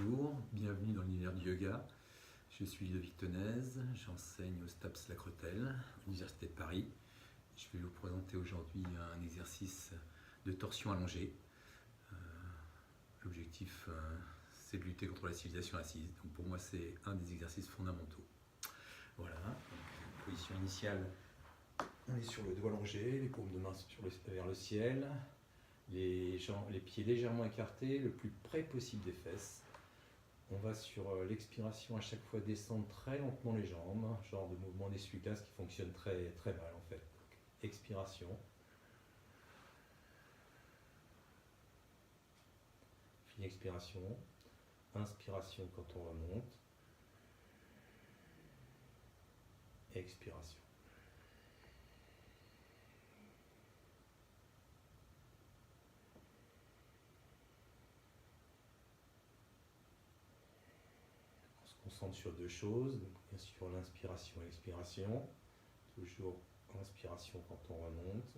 Bonjour, bienvenue dans l'univers du yoga. Je suis Ludovic Tenez, j'enseigne au STAPS La Cretelle, Université de Paris. Je vais vous présenter aujourd'hui un exercice de torsion allongée. L'objectif, c'est de lutter contre la civilisation assise. Donc pour moi, c'est un des exercices fondamentaux. Voilà, donc, position initiale, on est sur le dos allongé, les paumes de main vers le ciel, les pieds légèrement écartés, le plus près possible des fesses. On va sur l'expiration à chaque fois descendre très lentement les jambes, genre de mouvement d'essuie-glace qui fonctionne très, très mal en fait. Donc, expiration. Fini expiration. Inspiration quand on remonte. Expiration. On se concentre sur deux choses, donc bien sûr l'inspiration et l'expiration. Toujours inspiration quand on remonte.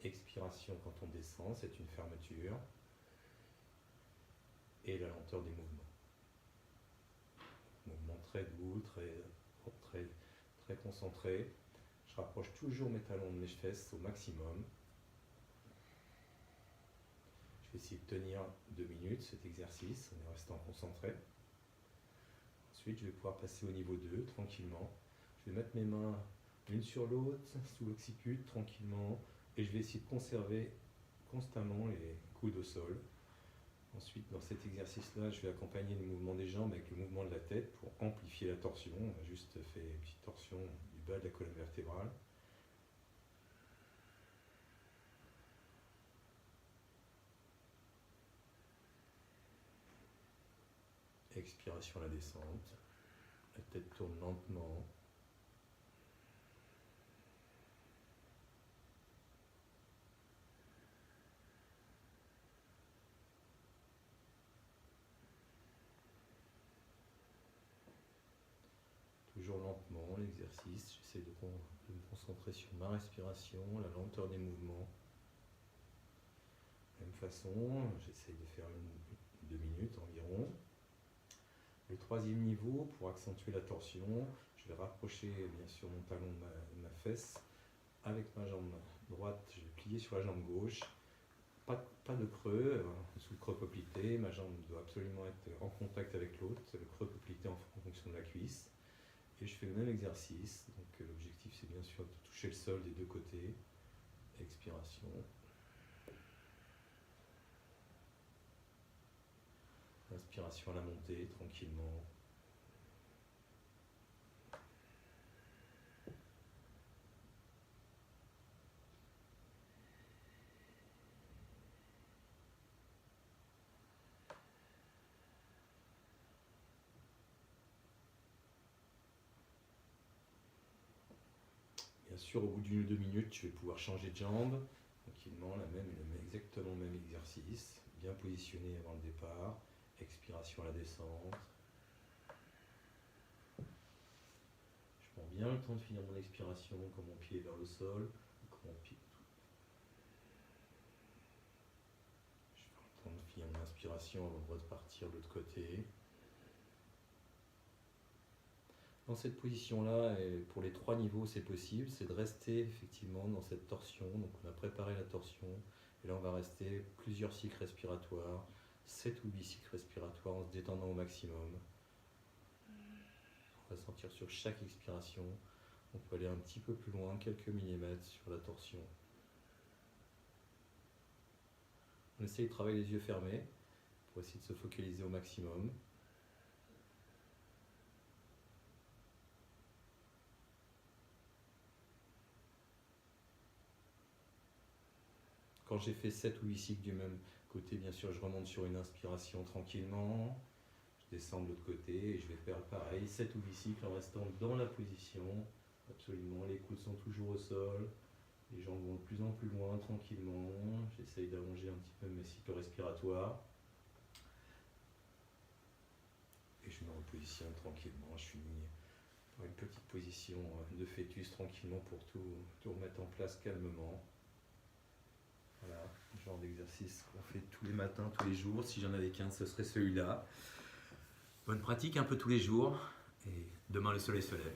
Expiration quand on descend, c'est une fermeture. Et la lenteur des mouvements. Mouvement très doux, très concentré. Je rapproche toujours mes talons de mes fesses au maximum. Je vais essayer de tenir 2 minutes cet exercice en restant concentré. Ensuite, je vais pouvoir passer au niveau 2 tranquillement. Je vais mettre mes mains l'une sur l'autre, sous l'occiput, tranquillement. Et je vais essayer de conserver constamment les coudes au sol. Ensuite, dans cet exercice-là, je vais accompagner le mouvement des jambes avec le mouvement de la tête pour amplifier la torsion. On a juste fait une petite torsion du bas de la colonne vertébrale. Expiration à la descente. La tête tourne lentement. Toujours lentement l'exercice, j'essaie de me concentrer sur ma respiration, la lenteur des mouvements. Même façon, j'essaie de faire 2 minutes environ. Le troisième niveau, pour accentuer la torsion, je vais rapprocher bien sûr mon talon de ma fesse. Avec ma jambe droite, je vais plier sur la jambe gauche. Pas de creux, sous le creux poplité. Ma jambe doit absolument être en contact avec l'autre, le creux poplité en fonction de la cuisse. Et je fais le même exercice, donc l'objectif c'est bien sûr de toucher le sol des deux côtés. Expiration. Inspiration à la montée, tranquillement. Bien sûr, au bout d'une ou 2 minutes, je vais pouvoir changer de jambe. Tranquillement, exactement le même exercice. Bien positionné avant le départ. Expiration à la descente. Je prends bien le temps de finir mon expiration, quand mon pied est vers le sol. Je prends le temps de finir mon inspiration avant de repartir de l'autre côté. Dans cette position-là, et pour les 3 niveaux, c'est possible, c'est de rester effectivement dans cette torsion. Donc on a préparé la torsion, et là on va rester plusieurs cycles respiratoires, 7 ou 8 cycles respiratoires en se détendant au maximum. On va sentir sur chaque expiration, on peut aller un petit peu plus loin, quelques millimètres sur la torsion. On essaye de travailler les yeux fermés pour essayer de se focaliser au maximum. Quand j'ai fait 7 ou 8 cycles du même côté, bien sûr, je remonte sur une inspiration tranquillement. Je descends de l'autre côté et je vais faire pareil, 7 ou 8 cycles en restant dans la position. Absolument, les coudes sont toujours au sol. Les jambes vont de plus en plus loin tranquillement. J'essaye d'allonger un petit peu mes cycles respiratoires. Et je me repositionne tranquillement. Je finis par une petite position de fœtus tranquillement pour tout remettre en place calmement. Voilà, le genre d'exercice qu'on fait tous les matins, tous les jours. Si j'en avais qu'un, ce serait celui-là. Bonne pratique un peu tous les jours et demain le soleil se lève.